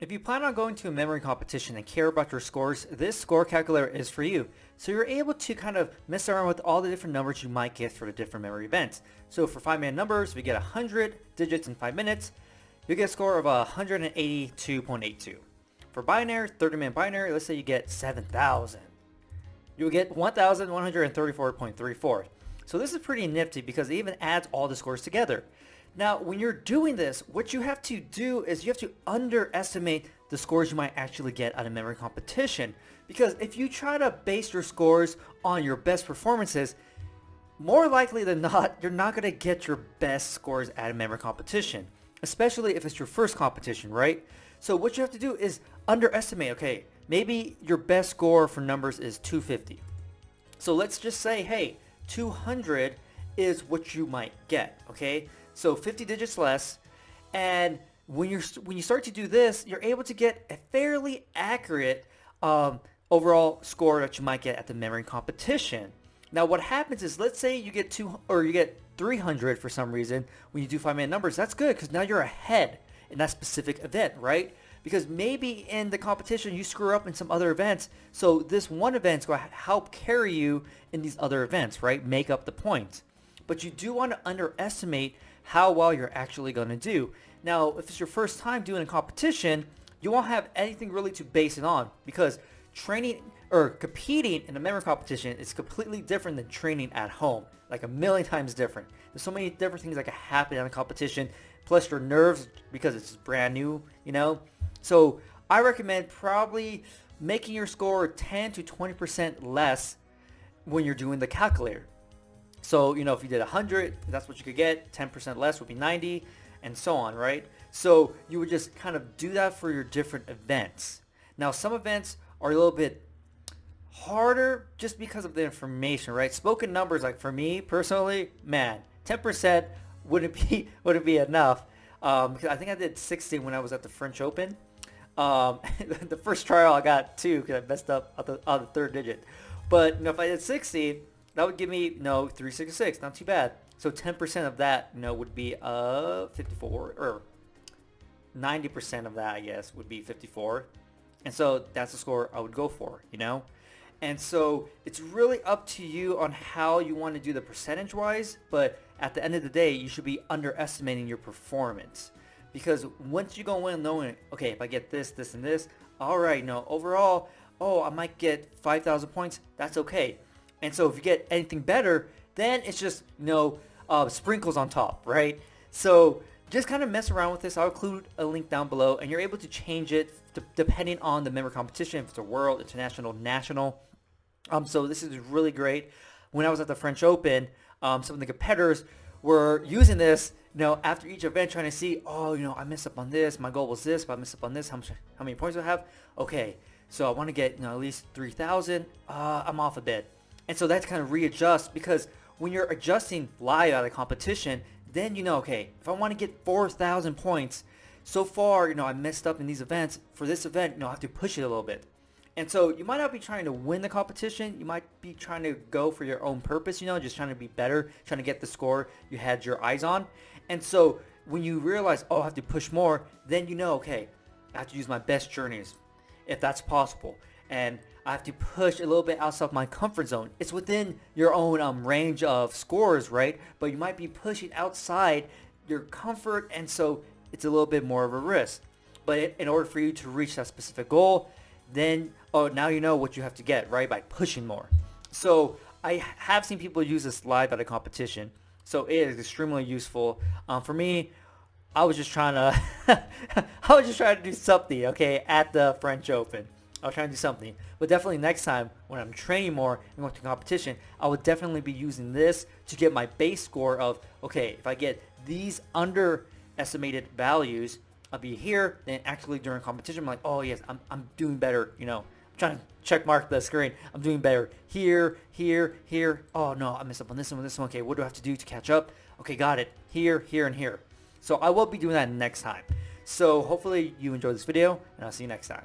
If you plan on going to a memory competition and care about your scores, this score calculator is for you. So you're able to kind of mess around with all the different numbers you might get for the different memory events. So for 5-minute numbers, we get 100 digits in 5 minutes. You get a score of 182.82. For binary, 30-minute binary, let's say you get 7,000. You'll get 1,134.34. So this is pretty nifty because it even adds all the scores together. Now, when you're doing this, what you have to do is you have to underestimate the scores you might actually get at a memory competition. Because if you try to base your scores on your best performances, more likely than not, you're not going to get your best scores at a memory competition, especially if it's your first competition, right? So what you have to do is underestimate, okay, maybe your best score for numbers is 250. So let's just say, hey, 200 is what you might get, okay? So 50 digits less, and when you start to do this, you're able to get a fairly accurate overall score that you might get at the memory competition. Now, what happens is, let's say you get 300 for some reason when you do 5-minute numbers. That's good because now you're ahead in that specific event, right? Because maybe in the competition you screw up in some other events, so this one event's going to help carry you in these other events, right? Make up the points. But you do want to underestimate how well you're actually going to do. Now, if it's your first time doing a competition, you won't have anything really to base it on because training or competing in a memory competition is completely different than training at home, like a million times different. There's so many different things that can happen in a competition, plus your nerves because it's brand new, you know? So I recommend probably making your score 10 to 20% less when you're doing the calculator. So, you know, if you did 100, that's what you could get. 10% less would be 90, and so on, right? So you would just kind of do that for your different events. Now, some events are a little bit harder just because of the information, right? Spoken numbers, like for me personally, man, 10% wouldn't be enough. Because I think I did 60 when I was at the French Open. The first trial I got 2 because I messed up on the third digit. But, you know, if I did 60, that would give me, 366, not too bad. So 10% of that, would be 54, or 90% of that, I guess, would be 54. And so that's the score I would go for, And so it's really up to you on how you want to do the percentage-wise, but at the end of the day, you should be underestimating your performance. Because once you go in knowing, okay, if I get this, this, and this, all right, overall, I might get 5,000 points, that's okay. And so if you get anything better, then it's just, sprinkles on top, right? So just kind of mess around with this. I'll include a link down below, and you're able to change it depending on the memory competition, if it's a world, international, national. So this is really great. When I was at the French Open, some of the competitors were using this, after each event, trying to see, I messed up on this. My goal was this, but I messed up on this. How many points do I have? Okay, so I want to get at least 3,000. I'm off a bit. And so that's kind of readjust, because when you're adjusting live at a competition, then okay, if I want to get 4,000 points, so far, I messed up in these events. For this event, I have to push it a little bit. And so you might not be trying to win the competition. You might be trying to go for your own purpose, just trying to be better, trying to get the score you had your eyes on. And so when you realize, I have to push more, then okay, I have to use my best journeys, if that's possible. And I have to push a little bit outside my comfort zone. It's within your own range of scores, right? But you might be pushing outside your comfort, and so it's a little bit more of a risk. But in order for you to reach that specific goal, then, now you know what you have to get, right? By pushing more. So I have seen people use this live at a competition. So it is extremely useful. For me, I was just trying to do something, okay, at the French Open. I was trying to do something. But definitely next time when I'm training more and going to competition, I would definitely be using this to get my base score of, okay, if I get these underestimated values, I'll be here. Then actually during competition, I'm like, oh yes, I'm doing better. I'm trying to check mark the screen. I'm doing better here, here, here. Oh no, I messed up on this one, this one. Okay, what do I have to do to catch up? Okay, got it. Here, here, and here. So I will be doing that next time. So hopefully you enjoyed this video, and I'll see you next time.